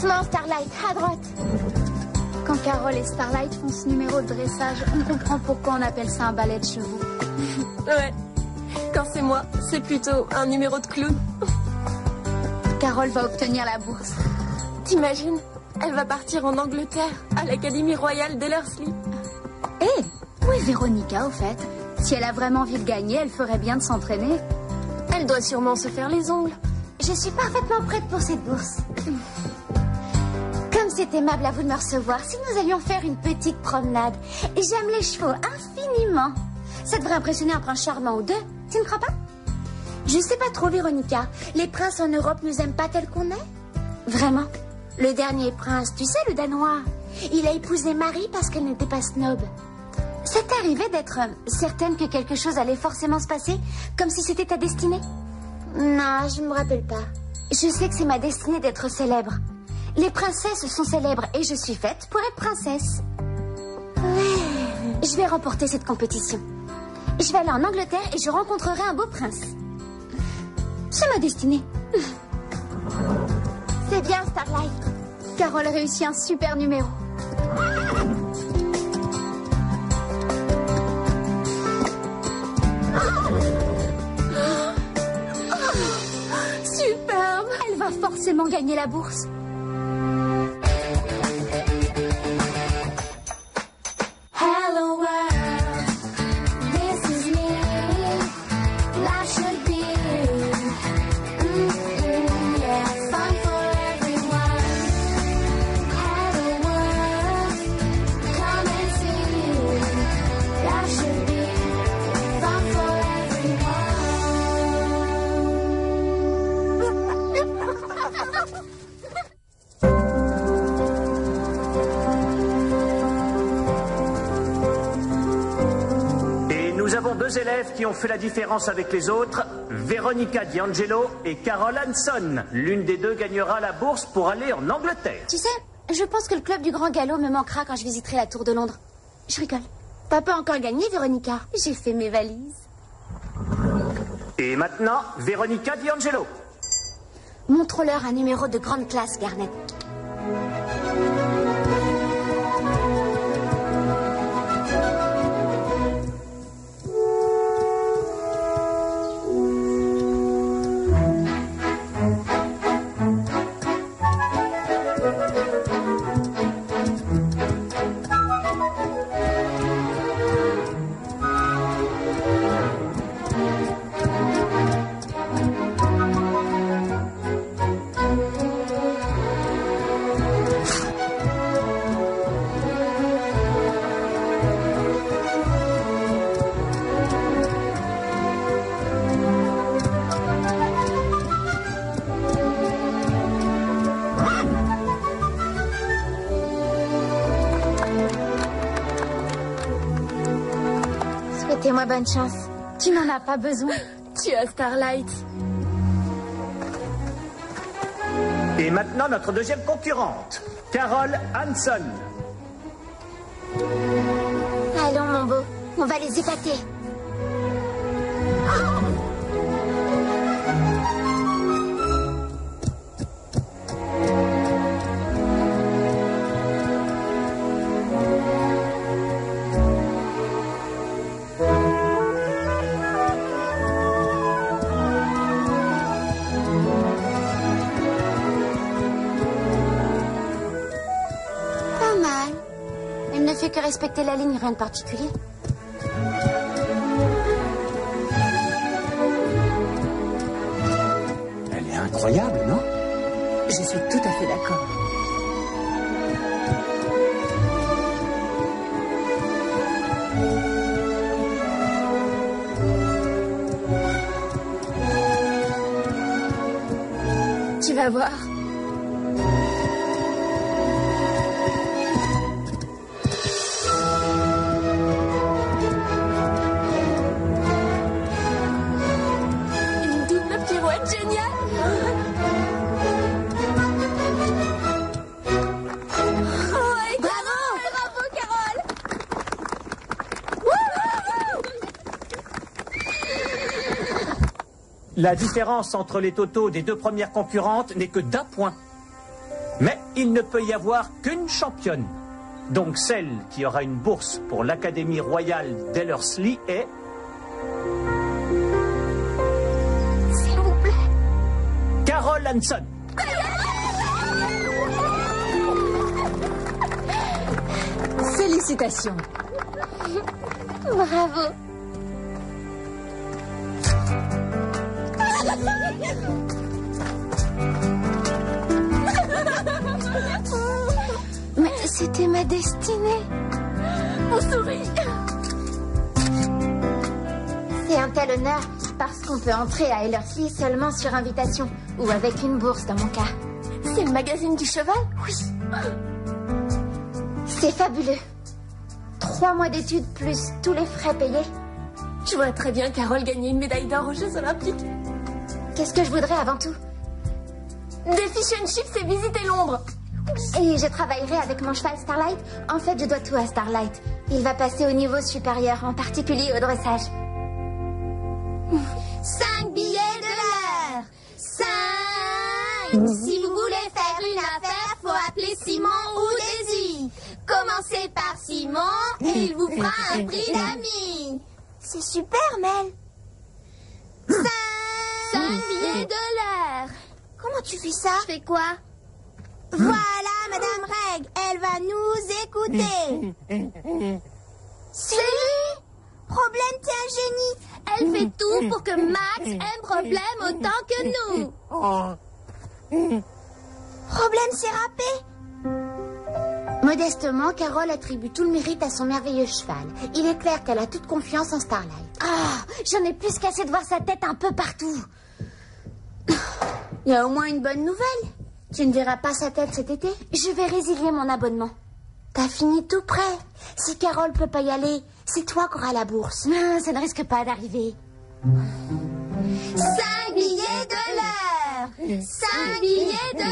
Doucement, Starlight, à droite. Quand Carole et Starlight font ce numéro de dressage, on comprend pourquoi on appelle ça un ballet de chevaux. Ouais. Quand c'est moi, c'est plutôt un numéro de clown. Carole va obtenir la bourse. T'imagines? Elle va partir en Angleterre, à l'Académie royale d'Ellerslie. Hé, où est Véronica, au fait? Si elle a vraiment envie de gagner, elle ferait bien de s'entraîner. Elle doit sûrement se faire les ongles. Je suis parfaitement prête pour cette bourse. Comme c'est aimable à vous de me recevoir, si nous allions faire une petite promenade. J'aime les chevaux infiniment. Ça devrait impressionner un prince charmant ou deux, tu ne crois pas? Je sais pas trop, Véronica. Les princes en Europe nous aiment pas tels qu'on est? Vraiment? Le dernier prince, tu sais, le Danois, il a épousé Marie parce qu'elle n'était pas snob. Ça t'est arrivé d'être certaine que quelque chose allait forcément se passer, comme si c'était ta destinée? Non, je me rappelle pas. Je sais que c'est ma destinée d'être célèbre. Les princesses sont célèbres et je suis faite pour être princesse. Ouais. Je vais remporter cette compétition. Je vais aller en Angleterre et je rencontrerai un beau prince. C'est ma destinée. C'est bien, Starlight. Carole réussit un super numéro. Superbe! Elle va forcément gagner la bourse. Hello world, this is me. Life should be, yeah, fun for everyone. Hello world, come and see. Life should be fun for Nous avons deux élèves qui ont fait la différence avec les autres, Véronica D'Angelo et Carole Hanson. L'une des deux gagnera la bourse pour aller en Angleterre. Tu sais, je pense que le club du Grand Galop me manquera quand je visiterai la Tour de Londres. Je rigole. T'as pas encore gagné, Véronica? J'ai fait mes valises. Et maintenant, Véronica D'Angelo. Montre-leur un numéro de grande classe, Garnet. Souhaitez-moi bonne chance. Tu n'en as pas besoin. Tu as Starlight. Et maintenant, notre deuxième concurrente, Carole Hanson. Allons, mon beau, on va les épater. Pas mal. Elle ne fait que respecter la ligne, rien de particulier. Elle est incroyable, non? Je suis tout à fait d'accord. Tu vas voir. Une double pirouette géniale. Ouais, Bravo! bravo, Carole. La différence entre les totaux des deux premières concurrentes n'est que d'un point. Mais il ne peut y avoir qu'une championne. Donc celle qui aura une bourse pour l'Académie royale d'Ellerslie est... S'il vous plaît. Carol Hanson. Félicitations. Bravo. Mais c'était ma destinée. On sourit. C'est un tel honneur parce qu'on peut entrer à Ellerslie seulement sur invitation ou avec une bourse dans mon cas. C'est le magazine du cheval? Oui. C'est fabuleux. 3 mois d'études plus tous les frais payés. Je vois très bien Carole gagner une médaille d'or aux Jeux Olympiques. Qu'est-ce que je voudrais avant tout? Des fish and chips et visiter Londres. Et je travaillerai avec mon cheval Starlight. En fait, je dois tout à Starlight. Il va passer au niveau supérieur, en particulier au dressage. 5 billets de l'heure. 5. Si vous voulez faire une affaire, faut appeler Simon ou Daisy. Commencez par Simon, il vous fera un prix d'amis. C'est super, Mel. 5 billets de l'heure. Comment tu fais ça? Je fais quoi? Voilà, Madame Reg, elle va nous écouter. C'est lui? Problème, t'es un génie. Elle fait tout pour que Max aime Problème autant que nous. Problème, c'est râpé. Modestement, Carole attribue tout le mérite à son merveilleux cheval. Il est clair qu'elle a toute confiance en Starlight. Ah, j'en ai plus qu'assez de voir sa tête un peu partout. Il y a au moins une bonne nouvelle. Tu ne verras pas sa tête cet été? Je vais résilier mon abonnement. T'as fini tout prêt. Si Carole peut pas y aller, c'est toi qui auras la bourse. Non, ça ne risque pas d'arriver. 5 billets de l'heure. 5 billets de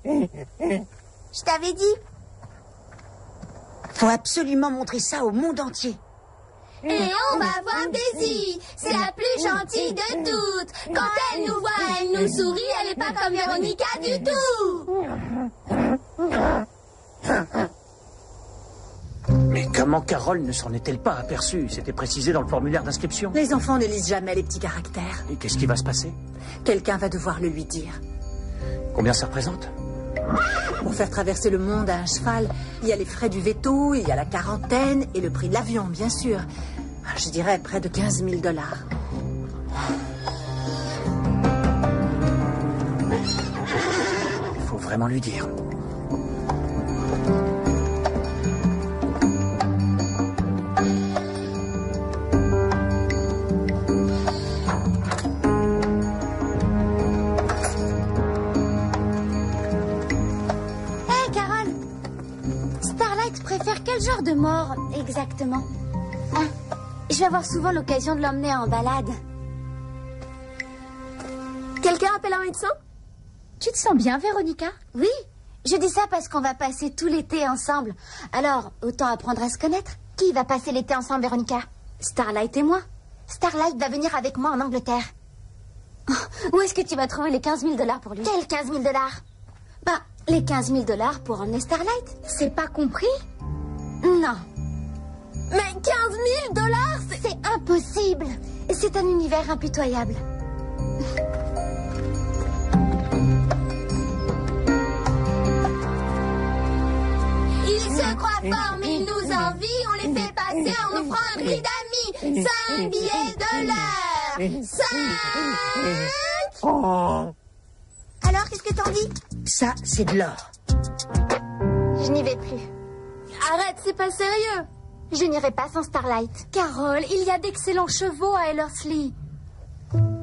l'heure. Je t'avais dit. Faut absolument montrer ça au monde entier. Et on va voir Daisy. C'est la plus gentille de toutes. Quand elle nous voit, elle nous sourit. Elle n'est pas comme Véronica du tout. Mais comment Carole ne s'en est-elle pas aperçue? C'était précisé dans le formulaire d'inscription. Les enfants ne lisent jamais les petits caractères. Et qu'est-ce qui va se passer? Quelqu'un va devoir le lui dire. Combien ça représente? Pour faire traverser le monde à un cheval, il y a les frais du veto, il y a la quarantaine et le prix de l'avion, bien sûr. Je dirais près de 15 000 $. Il faut vraiment lui dire. Quel genre de mort, exactement? Ah, je vais avoir souvent l'occasion de l'emmener en balade. Quelqu'un appelle un médecin? Tu te sens bien, Véronica? Oui, je dis ça parce qu'on va passer tout l'été ensemble. Alors, autant apprendre à se connaître. Qui va passer l'été ensemble, Véronica? Starlight et moi. Starlight va venir avec moi en Angleterre. Où est-ce que tu vas trouver les 15 000 $ pour lui? Quels 15 000 $? Bah, les 15 000 $ pour emmener Starlight. C'est pas compris? Non. Mais 15 000 $, c'est impossible. C'est un univers impitoyable. Ils se croient forts, mais ils nous envient. On les fait passer en offrant un prix d'amis. 5 billets de l'heure. 5. Alors, qu'est-ce que t'en dis? Ça, c'est de l'or. Je n'y vais plus. Arrête, c'est pas sérieux. Je n'irai pas sans Starlight. Carole, il y a d'excellents chevaux à Ellerslie.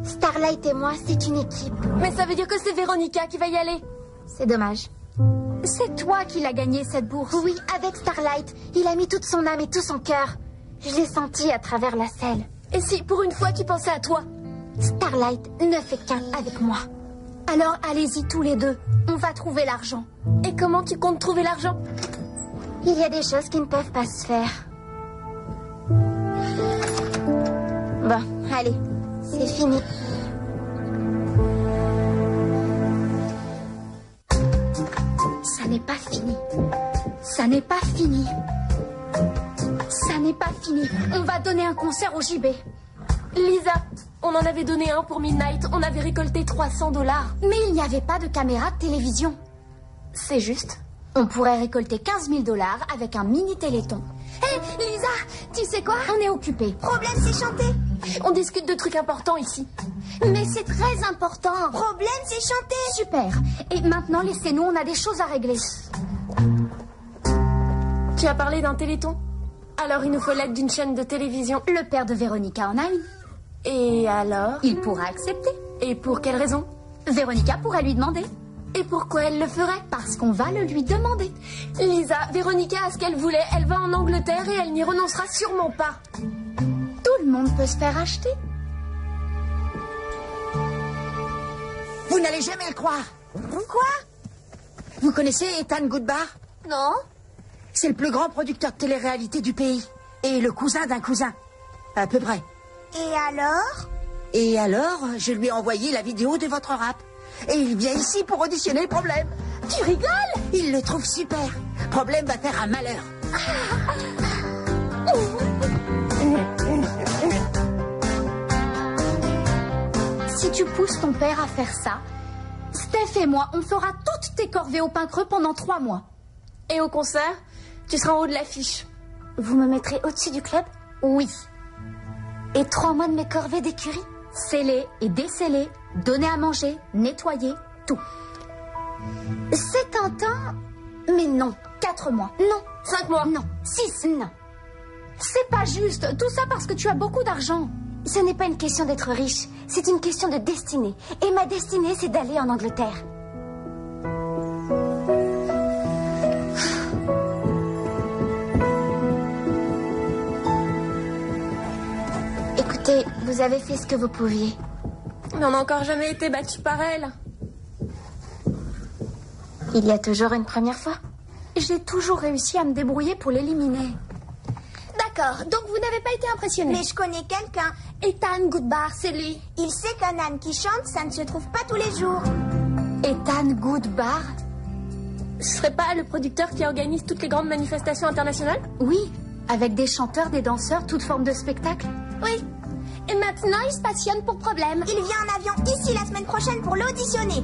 Starlight et moi, c'est une équipe. Mais ça veut dire que c'est Véronica qui va y aller. C'est dommage. C'est toi qui l'as gagné, cette bourse. Oui, avec Starlight. Il a mis toute son âme et tout son cœur. Je l'ai senti à travers la selle. Et si, pour une fois, tu pensais à toi? Starlight ne fait qu'un avec moi. Alors, allez-y tous les deux. On va trouver l'argent. Et comment tu comptes trouver l'argent? Il y a des choses qui ne peuvent pas se faire. Bon, allez, c'est fini. pas fini. Ça n'est pas fini. Ça n'est pas fini. On va donner un concert au JB. Lisa, on en avait donné un pour Midnight. On avait récolté 300 $. Mais il n'y avait pas de caméra de télévision. C'est juste. On pourrait récolter 15 000 $ avec un mini téléthon. Hé, Lisa, tu sais quoi? On est occupé. Problème, c'est chanter. On discute de trucs importants ici. Mais c'est très important. Problème, c'est chanter. Super. Et maintenant, laissez-nous, on a des choses à régler. Tu as parlé d'un téléthon? Alors il nous faut l'aide d'une chaîne de télévision. Le père de Véronica en a une. Et alors? Il pourra accepter. Et pour quelle raison? Véronica pourrait lui demander. Et pourquoi elle le ferait? Parce qu'on va le lui demander. Lisa, Véronica a ce qu'elle voulait. Elle va en Angleterre et elle n'y renoncera sûrement pas. Tout le monde peut se faire acheter. Vous n'allez jamais le croire. Quoi? Vous connaissez Ethan Goodbar? Non. C'est le plus grand producteur de télé-réalité du pays. Et le cousin d'un cousin. À peu près. Et alors? Et alors, je lui ai envoyé la vidéo de votre rap. Et il vient ici pour auditionner Problème. Tu rigoles? Il le trouve super. Problème va faire un malheur. Si tu pousses ton père à faire ça, Steph et moi, on fera toutes tes corvées au pain creux pendant 3 mois. Et au concert, tu seras en haut de l'affiche. Vous me mettrez au-dessus du club? Oui. Et 3 mois de mes corvées d'écurie? Sceller et déceller, donner à manger, nettoyer, tout. C'est tentant, mais non. 4 mois. Non. 5 mois. Non. 6. Non. C'est pas juste. Tout ça parce que tu as beaucoup d'argent. Ce n'est pas une question d'être riche, c'est une question de destinée. Et ma destinée, c'est d'aller en Angleterre. Écoutez, vous avez fait ce que vous pouviez. Mais on n'a encore jamais été battu par elle. Il y a toujours une première fois. J'ai toujours réussi à me débrouiller pour l'éliminer. D'accord, donc vous n'avez pas été impressionné. Mais je connais quelqu'un. Ethan Goodbar, c'est lui. Il sait qu'un âne qui chante, ça ne se trouve pas tous les jours. Ethan Goodbar? Ce serait pas le producteur qui organise toutes les grandes manifestations internationales? Oui, avec des chanteurs, des danseurs, toutes formes de spectacles. Oui. Et maintenant, il se passionne pour Problème. Il vient en avion ici la semaine prochaine pour l'auditionner.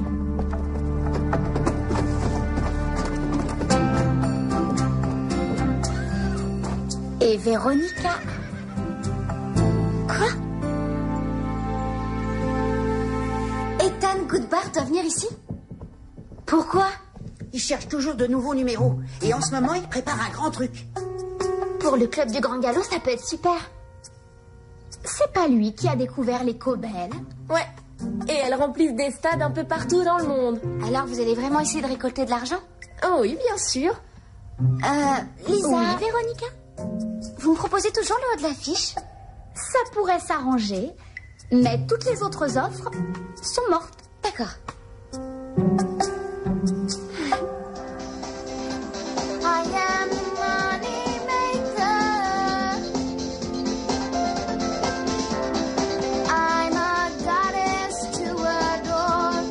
Et Véronica. Quoi? Ethan Goodbar doit venir ici? Pourquoi? Il cherche toujours de nouveaux numéros. Et en ce moment, il prépare un grand truc. Pour le club du Grand Galop, ça peut être super. C'est pas lui qui a découvert les Cobel? Ouais. Et elles remplissent des stades un peu partout dans le monde. Alors, vous allez vraiment essayer de récolter de l'argent? Oh oui, bien sûr. Lisa. Oui, Véronica? Vous me proposez toujours le haut de l'affiche? Ça pourrait s'arranger, mais toutes les autres offres sont mortes. D'accord. I am money maker. I'm a goddess to adore.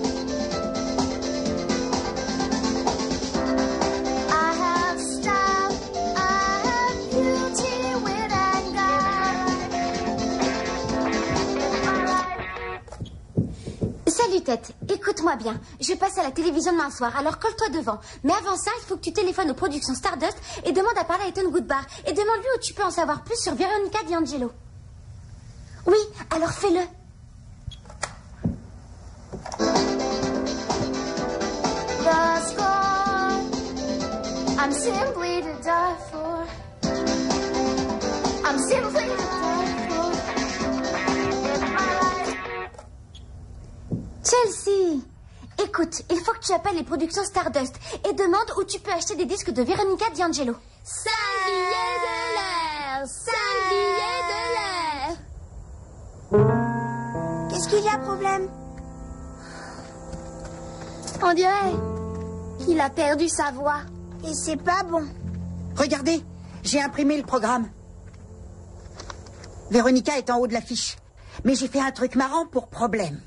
I have style, I have beauty, wit and guile. Salut Tête, écoute-moi bien. Je passe à la télévision demain soir, alors colle-toi devant. Mais avant ça, il faut que tu téléphones aux productions Stardust et demande à parler à Ethan Goodbar. Et demande-lui où tu peux en savoir plus sur Veronica D'Angelo. Oui, alors fais-le. The score I'm simply to die for. I'm simply to die for. My life. Chelsea, écoute, il faut que tu appelles les productions Stardust et demande où tu peux acheter des disques de Veronica D'Angelo. 5 billets de l'air, 5 billets de l'air. Qu'est-ce qu'il y a, Problème? On dirait qu'il a perdu sa voix. Et c'est pas bon. Regardez, j'ai imprimé le programme. Véronica est en haut de l'affiche. Mais j'ai fait un truc marrant pour Problème.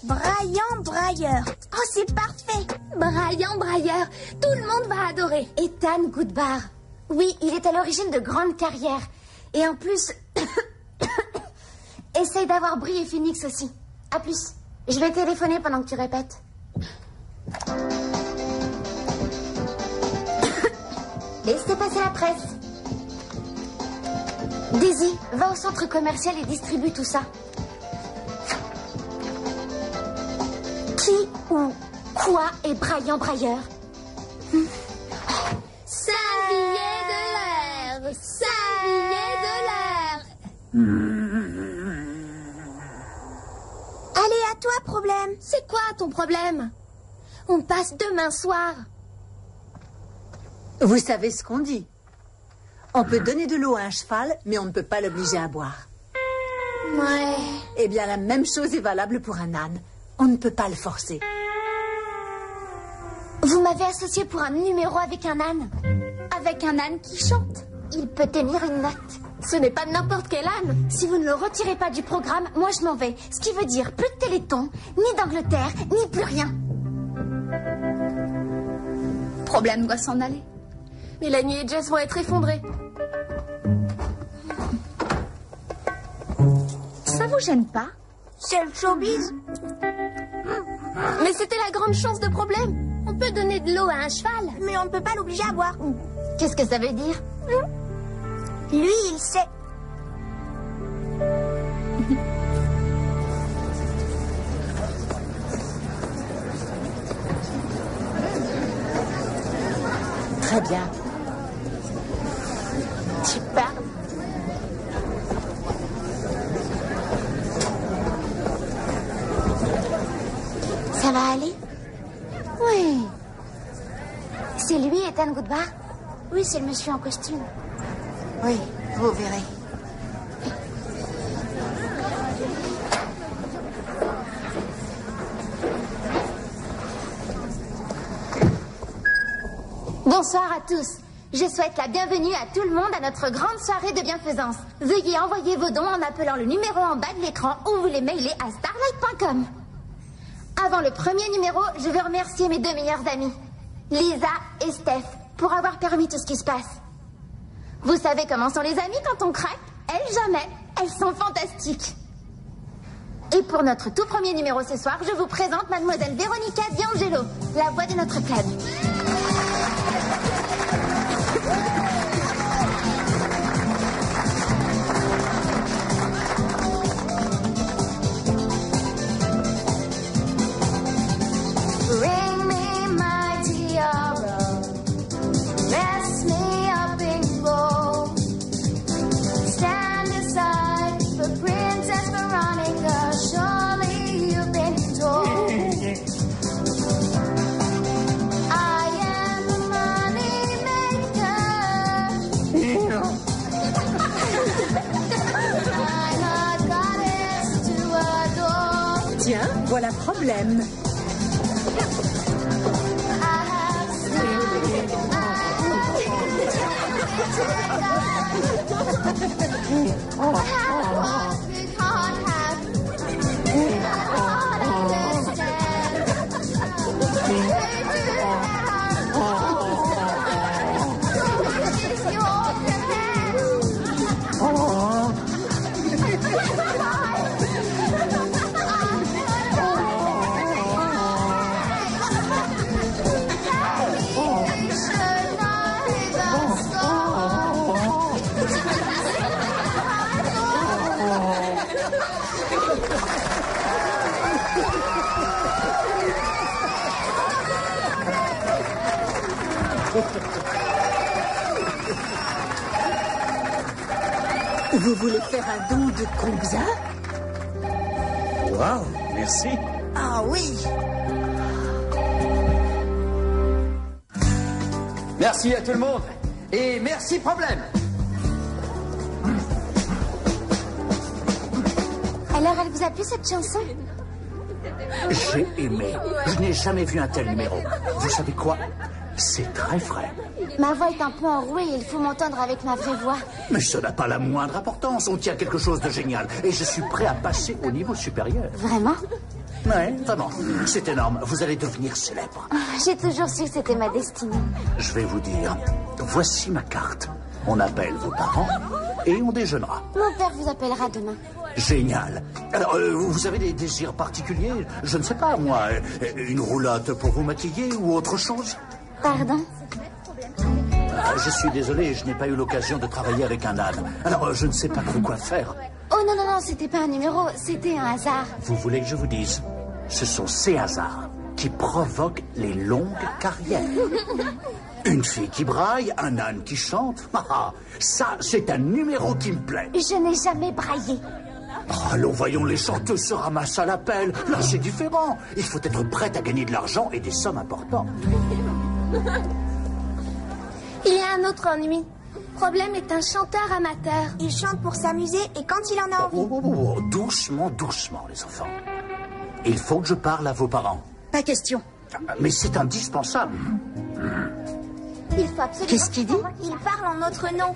Brian Brailleur. Oh, c'est parfait. Brian Brailleur, tout le monde va adorer. Ethan Goodbar. Oui, il est à l'origine de grandes carrières. Et en plus, essaye d'avoir Brie et Phoenix aussi. À plus. Je vais téléphoner pendant que tu répètes. Laissez passer la presse. Daisy, va au centre commercial et distribue tout ça. Qui ou quoi est Brian Brailleur? 5 billets de l'heure. 5 billets de l'heure. Allez, à toi, problème. C'est quoi ton problème? On passe demain soir. Vous savez ce qu'on dit. On peut donner de l'eau à un cheval, mais on ne peut pas l'obliger à boire. Ouais. Eh bien, la même chose est valable pour un âne. On ne peut pas le forcer. Vous m'avez associé pour un numéro avec un âne. Avec un âne qui chante. Il peut tenir une note. Ce n'est pas n'importe quel âne. Si vous ne le retirez pas du programme, moi je m'en vais. Ce qui veut dire plus de Téléthon, ni d'Angleterre, ni plus rien. Problème doit s'en aller. Mélanie et Jess vont être effondrés. Ça vous gêne pas? C'est le showbiz. Mais c'était la grande chance de problème. On peut donner de l'eau à un cheval. Mais on ne peut pas l'obliger à boire. Qu'est-ce que ça veut dire? Lui, il sait. Très bien. Super. Ça va aller? Oui. C'est lui, Ethan Goodbar? Oui, c'est le monsieur en costume. Oui, vous verrez. Bonsoir à tous. Je souhaite la bienvenue à tout le monde à notre grande soirée de bienfaisance. Veuillez envoyer vos dons en appelant le numéro en bas de l'écran ou vous les mailez à starlight.com. Avant le premier numéro, je veux remercier mes deux meilleures amies, Lisa et Steph, pour avoir permis tout ce qui se passe. Vous savez comment sont les amies quand on craque? Elles jamais. Elles sont fantastiques. Et pour notre tout premier numéro ce soir, je vous présente mademoiselle Veronica D'Angelo, la voix de notre club. Ring me my tiara, mess me up in gold. Stand aside for Princess Veronica, surely you've been told. I am the money maker. I'm a goddess to adore. Tiens, voilà problème. Vous voulez faire un don de combien? Wow, merci. Ah oui. Merci à tout le monde. Et merci problème. Alors, elle vous a plu cette chanson? J'ai aimé. Je n'ai jamais vu un tel numéro. Vous savez quoi? C'est très frais. Ma voix est un peu enrouée, il faut m'entendre avec ma vraie voix. Mais ça n'a pas la moindre importance. On tient quelque chose de génial. Et je suis prêt à passer au niveau supérieur. Vraiment? Ouais, vraiment. C'est énorme. Vous allez devenir célèbre. J'ai toujours su que c'était ma destinée. Je vais vous dire, voici ma carte. On appelle vos parents et on déjeunera. Mon père vous appellera demain. Génial. Alors, vous avez des désirs particuliers? Je ne sais pas, moi. Une roulotte pour vous maquiller ou autre chose? Pardon? Je suis désolé, je n'ai pas eu l'occasion de travailler avec un âne. Alors, je ne sais pas trop quoi faire. Oh non, non, non, c'était pas un numéro, c'était un hasard. Vous voulez que je vous dise? Ce sont ces hasards qui provoquent les longues carrières. Une fille qui braille, un âne qui chante. Ah, ça, c'est un numéro qui me plaît. Je n'ai jamais braillé. Oh, allons, voyons, les chanteuses se ramassent à l'appel. Là, c'est différent. Il faut être prête à gagner de l'argent et des sommes importantes. Il y a un autre ennui. Problème est un chanteur amateur. Il chante pour s'amuser et quand il en a envie. Doucement, doucement, les enfants. Il faut que je parle à vos parents. Pas question. Mais c'est indispensable. Il faut absolument... Qu'est-ce qu'il dit? Il parle en notre nom.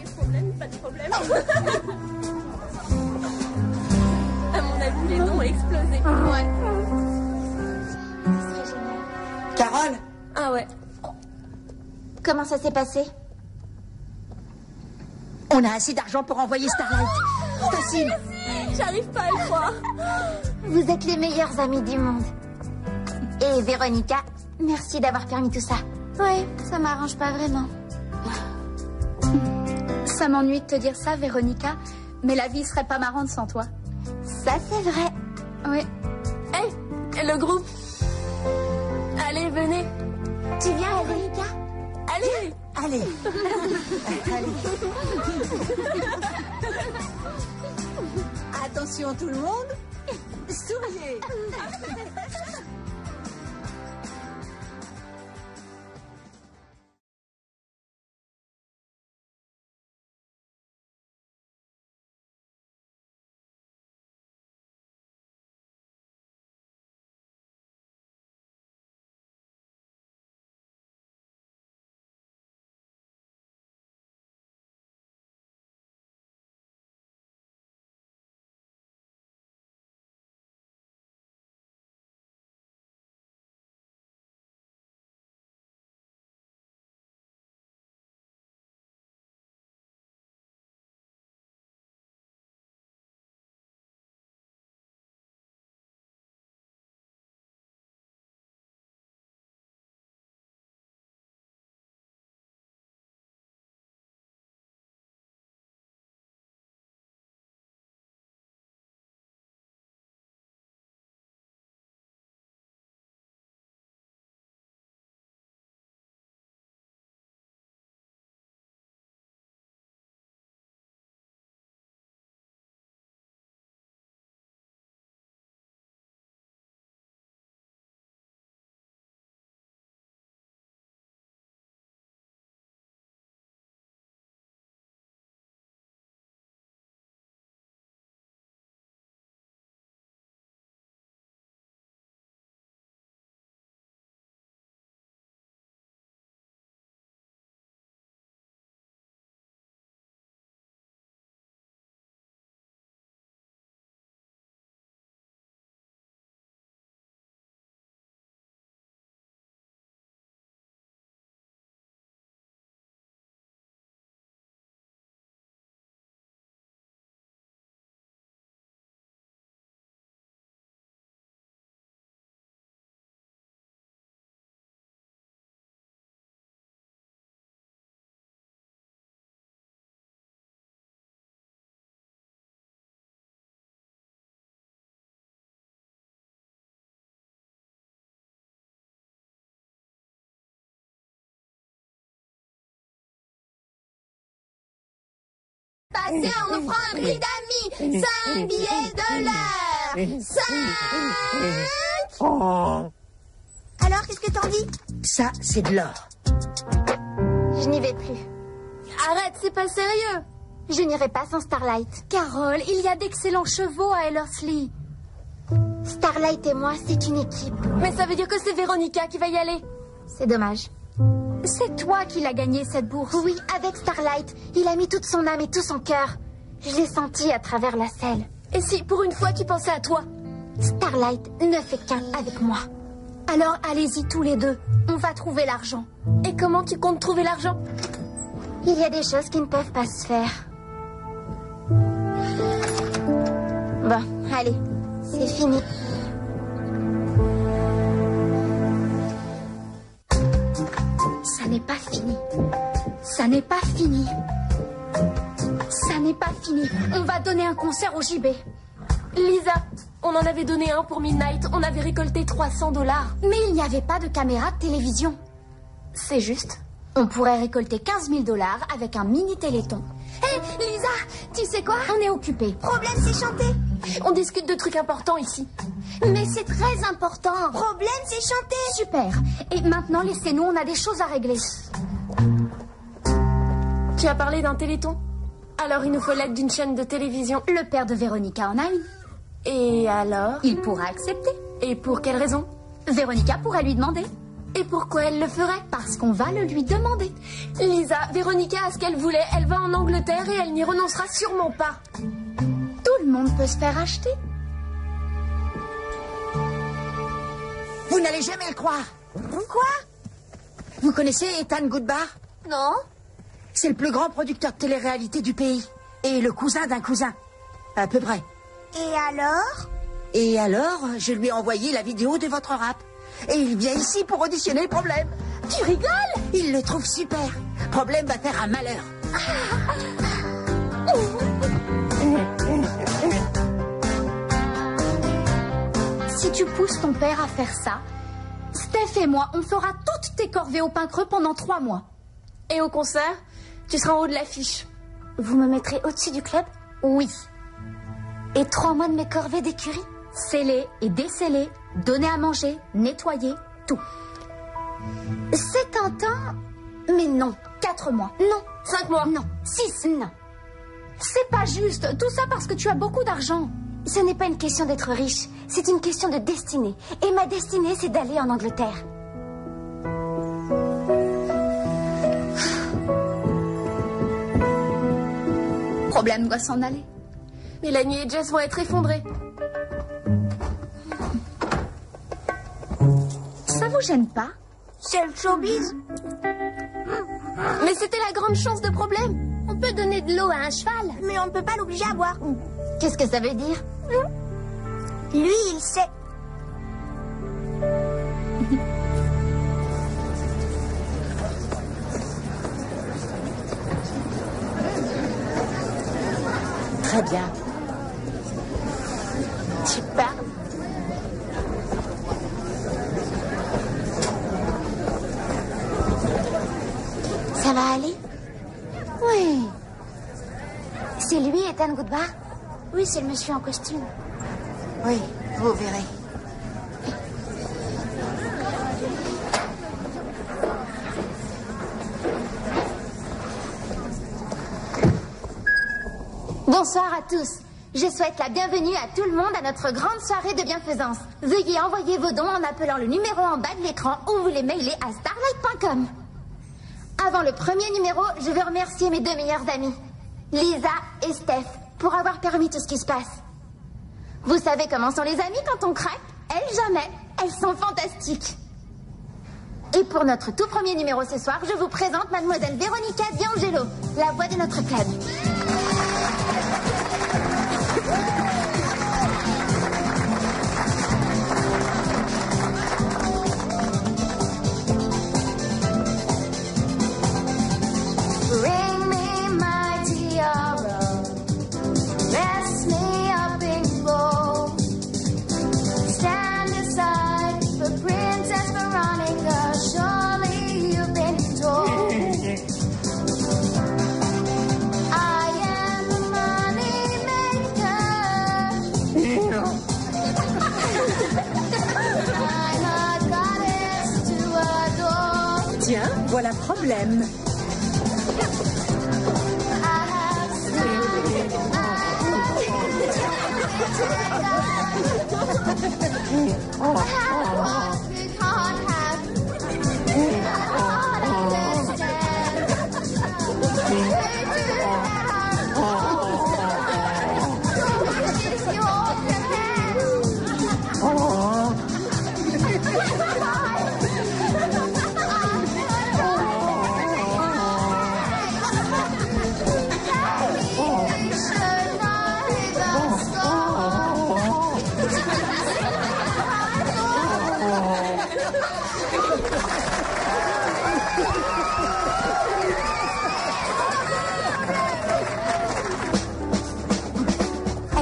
À mon avis, les noms ont explosé. Ouais. Carole? Ah ouais. Comment ça s'est passé? On a assez d'argent pour envoyer Starlight. Facile. J'arrive pas à le croire. Vous êtes les meilleurs amis du monde. Et Véronica, merci d'avoir permis tout ça. Oui, ça m'arrange pas vraiment. Ça m'ennuie de te dire ça, Véronica, mais la vie serait pas marrante sans toi. Ça, c'est vrai. Oui. Hey, et le groupe? Allez, venez. Tu viens, Véronica? Allez. Allez. Allez. Attention tout le monde. Souriez. Passez, on nous prend un prix d'amis. 5 billets de l'heure. 5. Alors, qu'est-ce que t'en dis? Ça, c'est de l'or. Je n'y vais plus. Arrête, c'est pas sérieux. Je n'irai pas sans Starlight. Carole, il y a d'excellents chevaux à Ellerslie. Starlight et moi, c'est une équipe. Mais ça veut dire que c'est Véronica qui va y aller. C'est dommage. C'est toi qui l'as gagné cette bourse. Oui, avec Starlight, il a mis toute son âme et tout son cœur. Je l'ai senti à travers la selle. Et si, pour une fois, tu pensais à toi? Starlight ne fait qu'un avec moi. Alors allez-y tous les deux. On va trouver l'argent. Et comment tu comptes trouver l'argent? Il y a des choses qui ne peuvent pas se faire. Bon, allez, c'est fini. Ça n'est pas fini. Ça n'est pas fini. Ça n'est pas fini. On va donner un concert au JB. Lisa, on en avait donné un pour Midnight. On avait récolté 300 $. Mais il n'y avait pas de caméra de télévision. C'est juste. On pourrait récolter 15 000 $ avec un mini téléthon. Hé, Lisa, tu sais quoi? On est occupés. Problème, c'est chanter. On discute de trucs importants ici. Mais c'est très important. Problème, c'est chanter. Super. Et maintenant, laissez-nous, on a des choses à régler. Tu as parlé d'un téléthon? Alors il nous faut l'aide d'une chaîne de télévision. Le père de Véronica en a une. Et alors? Il pourra accepter. Et pour quelle raison? Véronica pourrait lui demander. Et pourquoi elle le ferait? Parce qu'on va le lui demander. Lisa, Véronica a ce qu'elle voulait. Elle va en Angleterre et elle n'y renoncera sûrement pas. Tout le monde peut se faire acheter. Vous n'allez jamais le croire. Quoi? Vous connaissez Ethan Goodbar? Non. C'est le plus grand producteur de télé-réalité du pays. Et le cousin d'un cousin. À peu près. Et alors? Et alors, je lui ai envoyé la vidéo de votre rap. Et il vient ici pour auditionner Problème. Tu rigoles? Il le trouve super. Problème va faire un malheur. Si tu pousses ton père à faire ça, Steph et moi, on fera toutes tes corvées au pain creux pendant 3 mois. Et au concert, tu seras en haut de l'affiche. Vous me mettrez au-dessus du club? Oui. Et 3 mois de mes corvées d'écurie? Sceller et déceller, donner à manger, nettoyer, tout. C'est tentant, mais non. 4 mois. Non. 5 mois. Non. 6. Non. C'est pas juste. Tout ça parce que tu as beaucoup d'argent. Ce n'est pas une question d'être riche. C'est une question de destinée. Et ma destinée, c'est d'aller en Angleterre. Problème doit s'en aller. Mélanie et Jess vont être effondrés. Ça vous gêne pas? C'est le showbiz. Mais c'était la grande chance de Problème. On peut donner de l'eau à un cheval, mais on ne peut pas l'obliger à boire. Qu'est-ce que ça veut dire? Lui, il sait. Très bien. Super. Ça va aller? Oui. C'est lui, Ethan Goodbar? Oui, c'est le monsieur en costume. Oui, vous verrez. Bonsoir à tous. Je souhaite la bienvenue à tout le monde à notre grande soirée de bienfaisance. Veuillez envoyer vos dons en appelant le numéro en bas de l'écran ou vous les mailez à starlight.com. Avant le premier numéro, je veux remercier mes 2 meilleures amies, Lisa et Steph, pour avoir permis tout ce qui se passe. Vous savez comment sont les amies quand on craque? Elles jamais. Elles sont fantastiques. Et pour notre tout premier numéro ce soir, je vous présente mademoiselle Véronica D'Angelo, la voix de notre club. Bring me my tiara, dress me up in gold, stand aside for Princess Veronica, surely you've been told. I am the money maker. I'm a goddess to adore. Tiens, voilà Problème.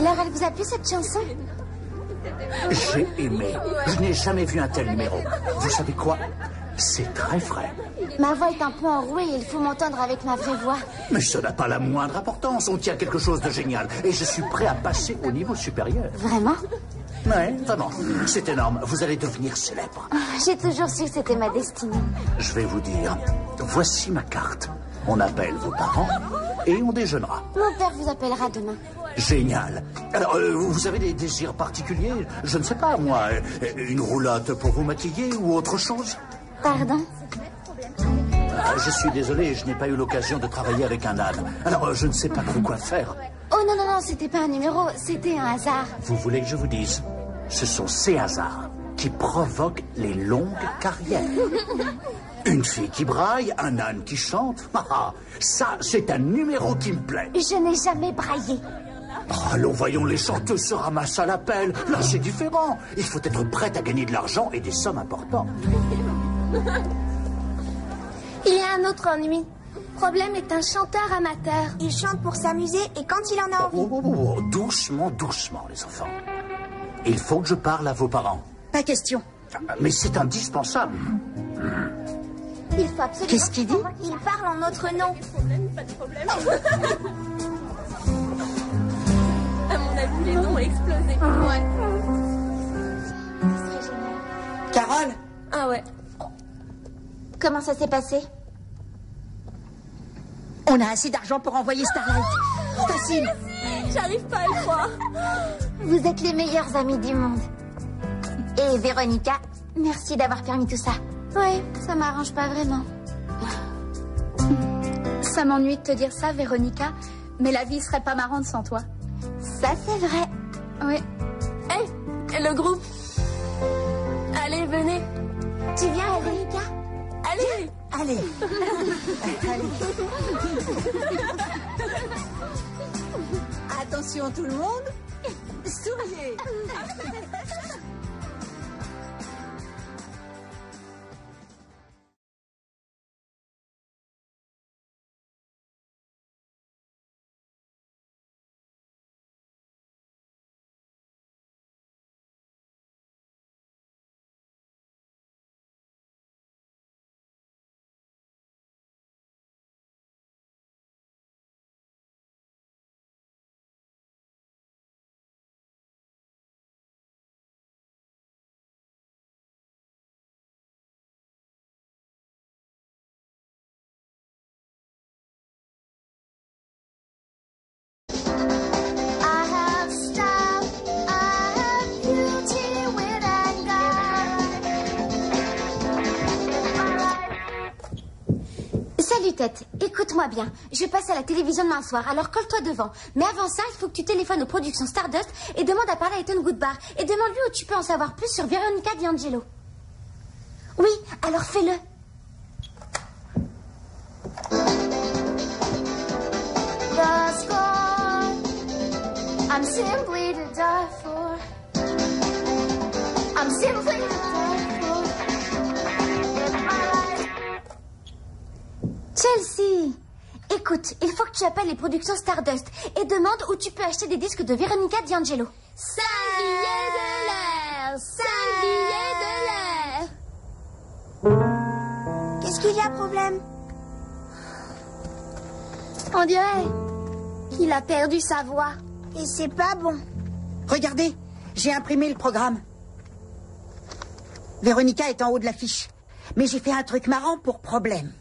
Alors, elle vous a plu cette chanson? J'ai aimé. Je n'ai jamais vu un tel numéro. Vous savez quoi? C'est très frais. Ma voix est un peu enrouée, il faut m'entendre avec ma vraie voix. Mais ça n'a pas la moindre importance. On tient quelque chose de génial. Et je suis prêt à passer au niveau supérieur. Vraiment? Oui, vraiment. C'est énorme. Vous allez devenir célèbre. J'ai toujours su que c'était ma destinée. Je vais vous dire, voici ma carte. On appelle vos parents et on déjeunera. Mon père vous appellera demain. Génial. Alors, vous avez des désirs particuliers? Je ne sais pas, moi. Une roulotte pour vous maquiller ou autre chose? Pardon? Je suis désolé, je n'ai pas eu l'occasion de travailler avec un âne. Alors, je ne sais pas trop quoi faire. Oh non, non, non, c'était pas un numéro, c'était un hasard. Vous voulez que je vous dise? Ce sont ces hasards qui provoquent les longues carrières. Une fille qui braille, un âne qui chante. Ça, c'est un numéro qui me plaît. Je n'ai jamais braillé. Oh, allons, voyons, les chanteuses se ramassent à l'appel. Là, c'est différent. Il faut être prête à gagner de l'argent et des sommes importantes. Il y a un autre ennui. Problème est un chanteur amateur. Il chante pour s'amuser et quand il en a envie. Doucement, doucement, les enfants. Il faut que je parle à vos parents. Pas question. Mais c'est indispensable. Il faut absolument... Qu'est-ce qu'il dit? Il parle en notre nom. Pas de problème. À mon avis, les noms ont explosé. Ouais. Carole? Ah ouais. Comment ça s'est passé? On a assez d'argent pour envoyer Starlight. Facile. J'arrive pas à le croire. Vous êtes les meilleurs amis du monde. Et Véronica, merci d'avoir permis tout ça. Oui, ça m'arrange pas vraiment. Ça m'ennuie de te dire ça, Véronica, mais la vie serait pas marrante sans toi. Ça, c'est vrai. Oui. Hey, le groupe. Allez, venez. Tu viens, Véronica? Allez. Allez. Allez. Attention tout le monde. Souriez. Salut Tête, écoute-moi bien. Je passe à la télévision demain soir, alors colle-toi devant. Mais avant ça, il faut que tu téléphones aux productions Stardust et demande à parler à Ethan Goodbar. Et demande-lui où tu peux en savoir plus sur Veronica D'Angelo. Oui, alors fais-le. The score I'm simply to die for. I'm simply to die for. It's my life. Chelsea, écoute, il faut que tu appelles les productions Stardust et demande où tu peux acheter des disques de Veronica D'Angelo. 5 billets de l'air. 5 billets de l'air. Qu'est-ce qu'il y a, problème? On dirait qu'il a perdu sa voix. Et c'est pas bon. Regardez, j'ai imprimé le programme. Véronica est en haut de l'affiche. Mais j'ai fait un truc marrant pour problème.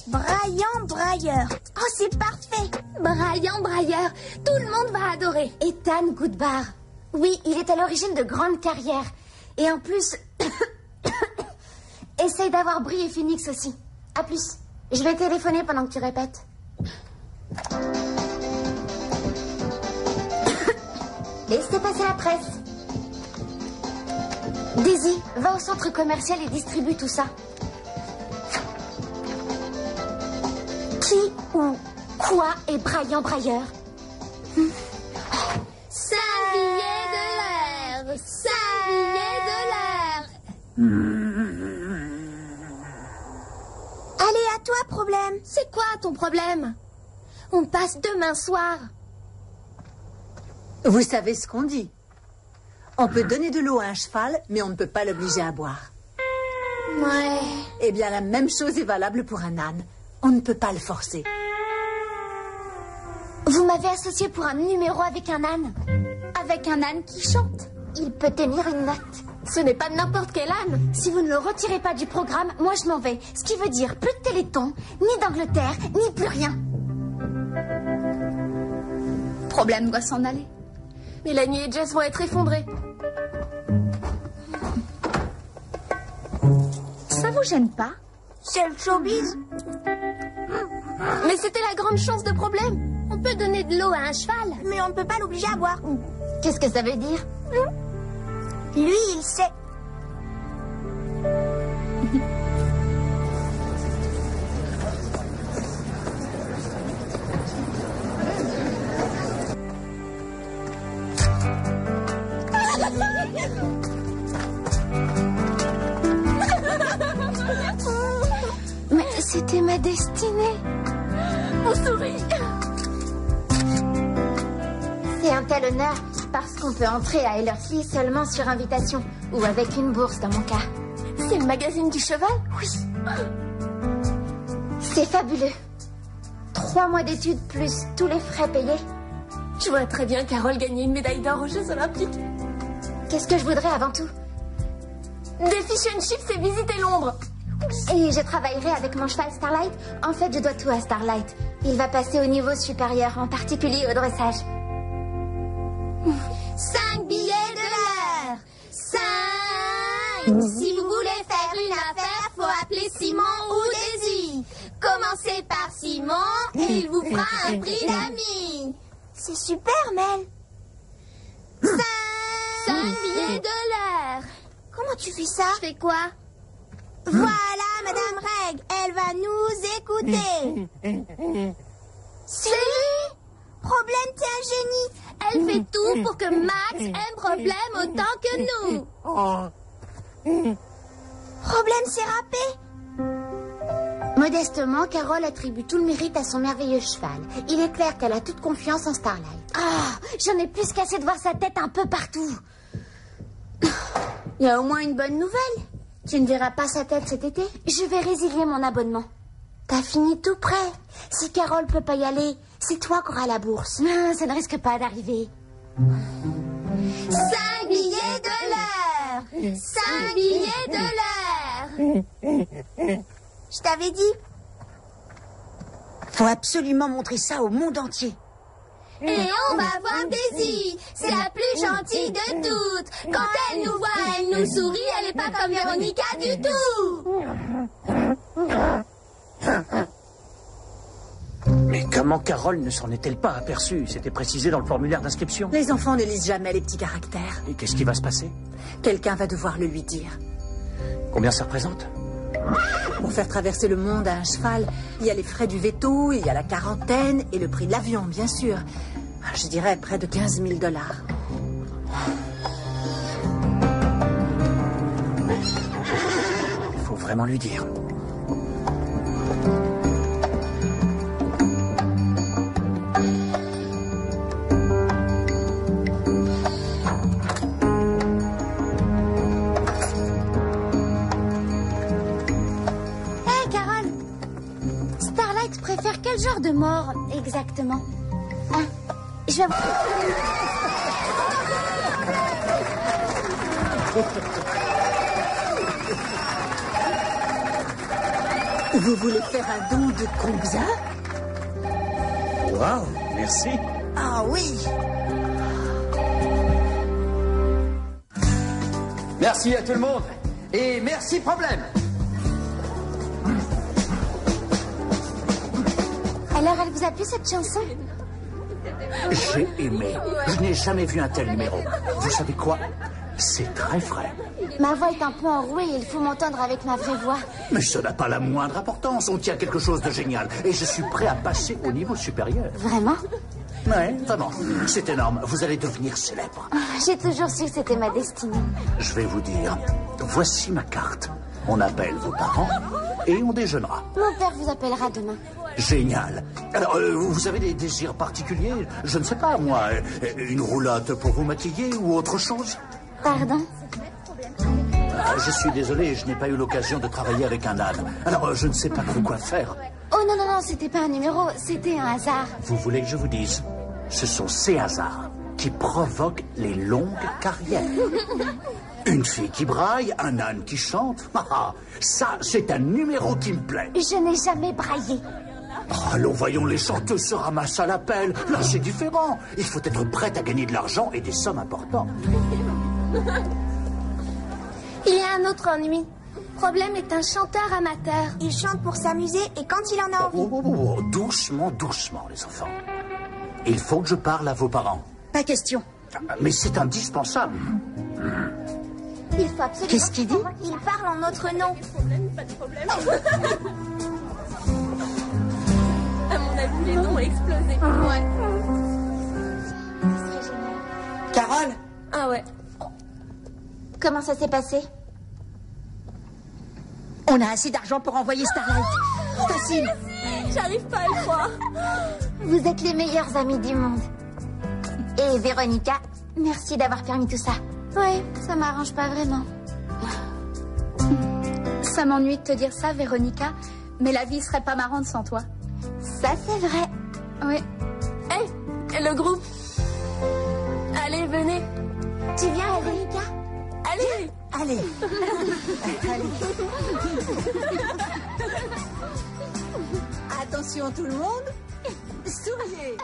Braillant brailleur. Oh, c'est parfait. Braillant brailleur. Tout le monde va adorer. Ethan Goodbar. Oui, il est à l'origine de grandes carrières. Et en plus, essaye d'avoir Brie et Phoenix aussi. À plus. Je vais téléphoner pendant que tu répètes. Laissez passer la presse. Daisy, va au centre commercial et distribue tout ça. Qui ou quoi est braillant brailleur? 5 billets de l'air. 5 billets de l'air. Allez, à toi, problème. C'est quoi ton problème? On passe demain soir. Vous savez ce qu'on dit. On peut donner de l'eau à un cheval, mais on ne peut pas l'obliger à boire. Ouais. Eh bien, la même chose est valable pour un âne. On ne peut pas le forcer. Vous m'avez associé pour un numéro avec un âne. Avec un âne qui chante. Il peut tenir une note. Ce n'est pas n'importe quel âne. Si vous ne le retirez pas du programme, moi je m'en vais. Ce qui veut dire plus de Téléthon, ni d'Angleterre, ni plus rien. Problème doit s'en aller. Mélanie et Jess vont être effondrés. Ça vous gêne pas? C'est le showbiz. Mais c'était la grande chance de problème. On peut donner de l'eau à un cheval. Mais on ne peut pas l'obliger à boire. Qu'est-ce que ça veut dire? Lui, il sait. Mais c'était ma destinée. On sourit. C'est un tel honneur parce qu'on peut entrer à Ellerslie seulement sur invitation ou avec une bourse dans mon cas. C'est le magazine du cheval? Oui. C'est fabuleux. 3 mois d'études plus tous les frais payés. Je vois très bien Carole gagner une médaille d'or aux Jeux Olympiques. Qu'est-ce que je voudrais avant tout? Des fish and chips et visiter Londres. Et je travaillerai avec mon cheval Starlight. En fait, je dois tout à Starlight. Il va passer au niveau supérieur, en particulier au dressage. 5 billets de l'heure. 5. Si vous voulez faire une affaire, faut appeler Simon ou Daisy. Commencez par Simon et il vous fera un prix d'amis. C'est super, Mel. 5 billets de l'heure. Comment tu fais ça? Je fais quoi? Voilà, Madame Reg, elle va nous écouter. C'est lui. Problème, t'es un génie. Elle fait tout pour que Max aime Problème autant que nous. Problème, c'est râpé. Modestement, Carole attribue tout le mérite à son merveilleux cheval. Il est clair qu'elle a toute confiance en Starlight. Ah, j'en ai plus qu'assez de voir sa tête un peu partout. Il y a au moins une bonne nouvelle. Tu ne verras pas sa tête cet été? Je vais résilier mon abonnement. T'as fini tout prêt. Si Carole peut pas y aller, c'est toi qui auras la bourse. Non, ça ne risque pas d'arriver. 5 billets de l'heure. 5 billets de l'heure. Je t'avais dit. Faut absolument montrer ça au monde entier. Et on va voir Daisy. C'est la plus gentille de toutes. Quand elle nous voit, elle nous sourit. Elle n'est pas comme Véronica du tout. Mais comment Carole ne s'en est-elle pas aperçue? C'était précisé dans le formulaire d'inscription. Les enfants ne lisent jamais les petits caractères. Et qu'est-ce qui va se passer? Quelqu'un va devoir le lui dire. Combien ça représente? Pour faire traverser le monde à un cheval, il y a les frais du veto, il y a la quarantaine et le prix de l'avion, bien sûr. Je dirais près de 15 000 $. Il faut vraiment lui dire. Quel genre de mort, exactement? Ah, je vais... Vous voulez faire un don de combien? Waouh, merci. Ah oui. Merci à tout le monde. Et merci Problème. Alors, elle vous a plu cette chanson? J'ai aimé. Je n'ai jamais vu un tel numéro. Vous savez quoi? C'est très frais. Ma voix est un peu enrouée et il faut m'entendre avec ma vraie voix. Mais ça n'a pas la moindre importance. On tient quelque chose de génial. Et je suis prêt à passer au niveau supérieur. Vraiment? Ouais, vraiment. C'est énorme. Vous allez devenir célèbre. J'ai toujours su que c'était ma destinée. Je vais vous dire. Voici ma carte. On appelle vos parents et on déjeunera. Mon père vous appellera demain. Génial. Alors, vous avez des désirs particuliers? Je ne sais pas, moi. Une roulotte pour vous maquiller ou autre chose? Pardon? Je suis désolé, je n'ai pas eu l'occasion de travailler avec un âne. Alors, je ne sais pas trop quoi faire. Oh non, non, non, c'était pas un numéro, c'était un hasard. Vous voulez que je vous dise? Ce sont ces hasards qui provoquent les longues carrières. Une fille qui braille, un âne qui chante. Ça, c'est un numéro qui me plaît. Je n'ai jamais braillé. Allons, voyons les chanteuses se ramassent à l'appel. Là, c'est différent. Il faut être prête à gagner de l'argent et des sommes importantes. Il y a un autre ennui. Problème est un chanteur amateur. Il chante pour s'amuser et quand il en a envie. Doucement, doucement, les enfants. Il faut que je parle à vos parents. Pas question. Mais c'est indispensable. Il faut absolument... Qu'est-ce qu'il dit? Il parle en notre nom. Pas de problème. À mon avis, les noms ont explosé. Ouais. Carole? Ah ouais. Comment ça s'est passé? On a assez d'argent pour envoyer Starlight. Facile. J'arrive pas à le croire. Vous êtes les meilleurs amis du monde. Et Véronica, merci d'avoir permis tout ça. Oui, ça m'arrange pas vraiment. Ça m'ennuie de te dire ça, Véronica, mais la vie serait pas marrante sans toi. Ça, c'est vrai. Oui. Hey, le groupe. Allez, venez. Tu viens, Véronica? Allez. Allez. Allez. Attention tout le monde. Souriez.